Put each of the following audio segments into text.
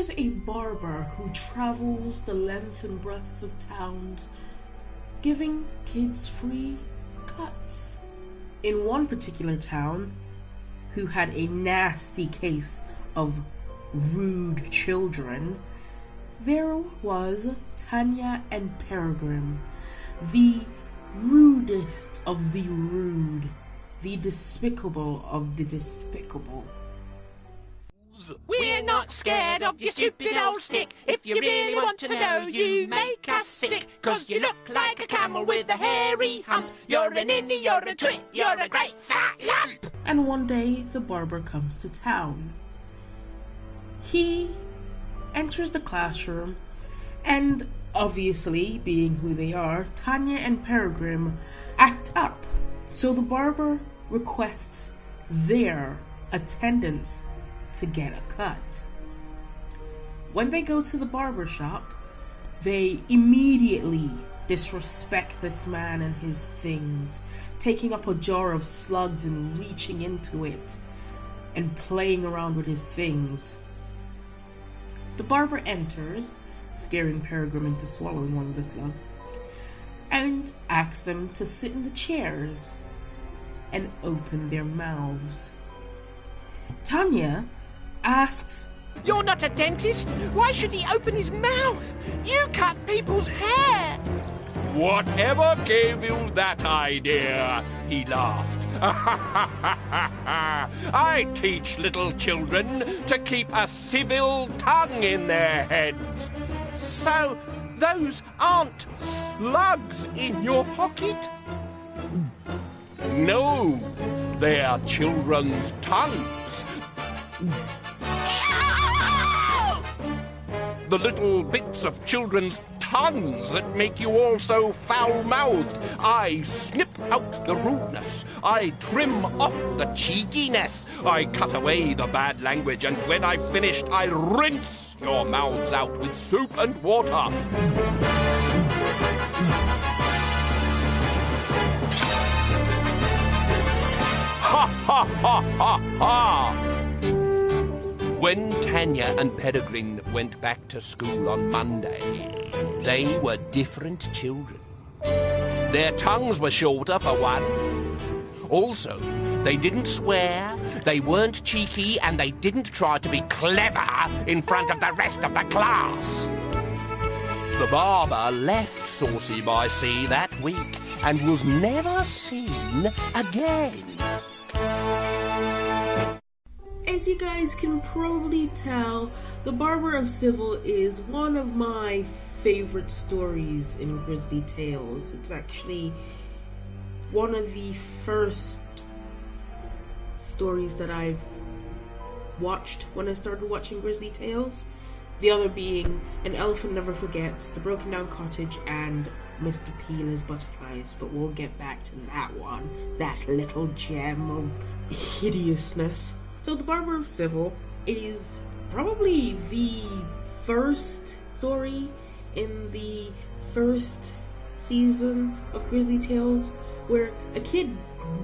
There's a barber who travels the length and breadth of towns, giving kids free cuts. In one particular town, who had a nasty case of rude children, there was Tanya and Peregrine, the rudest of the rude, the despicable of the despicable. We're not scared of your stupid old stick. If you really want to know, you make us sick. 'Cause you look like a camel with a hairy hump. You're an innie, you're a twit, you're a great fat lump. And one day, the barber comes to town. He enters the classroom, and obviously, being who they are, Tanya and Peregrine act up. So the barber requests their attendance to get a cut. When they go to the barber shop, they immediately disrespect this man and his things, taking up a jar of slugs and reaching into it and playing around with his things. The barber enters, scaring Peregrine into swallowing one of the slugs, and asks them to sit in the chairs and open their mouths. Tanya asks, You're not a dentist. Why should he open his mouth? You cut people's hair. Whatever gave you that idea? He laughed. I teach little children to keep a civil tongue in their heads. So, those aren't slugs in your pocket? No, they are children's tongues. The little bits of children's tongues that make you all so foul-mouthed. I snip out the rudeness. I trim off the cheekiness. I cut away the bad language, and when I've finished, I rinse your mouths out with soap and water. Ha ha ha ha ha! When Tanya and Peregrine went back to school on Monday, they were different children. Their tongues were shorter, for one. Also, they didn't swear, they weren't cheeky, and they didn't try to be clever in front of the rest of the class. The barber left Saucy by Sea that week and was never seen again. As you guys can probably tell, The Barber of Civil is one of my favorite stories in Grizzly Tales. It's actually one of the first stories that I've watched when I started watching Grizzly Tales. The other being An Elephant Never Forgets, The Broken Down Cottage, and Mr. Peeler's Butterflies, but we'll get back to that one, that little gem of hideousness. So The Barber of Civil is probably the first story in the first season of Grizzly Tales where a kid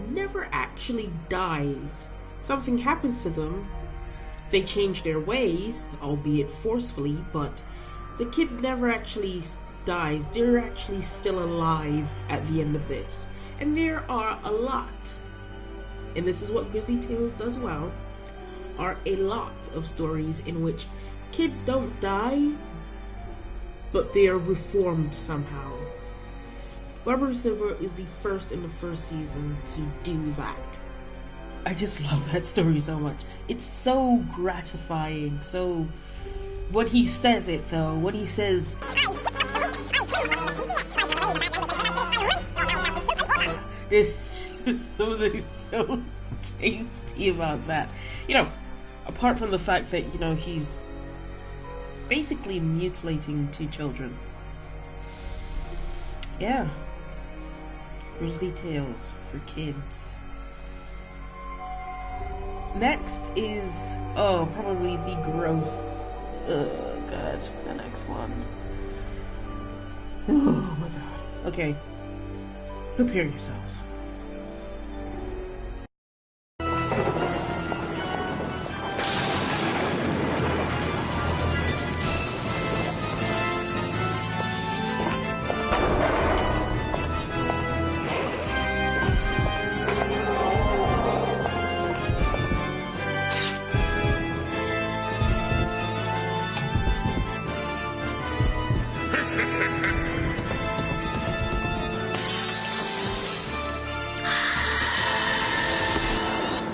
never actually dies. Something happens to them, they change their ways, albeit forcefully, but the kid never actually dies. They're actually still alive at the end of this. And there are a lot, and this is what Grizzly Tales does well, are a lot of stories in which kids don't die, but they are reformed somehow. Barber of Civil is the first in the first season to do that. I just love that story so much. It's so gratifying. So, when he says it though, when he says, there's just something so tasty about that. You know, apart from the fact that, you know, he's basically mutilating two children. Yeah. Grizzly Tales for kids. Next is, probably the gross, god, the next one. Oh my god. Okay. Prepare yourselves.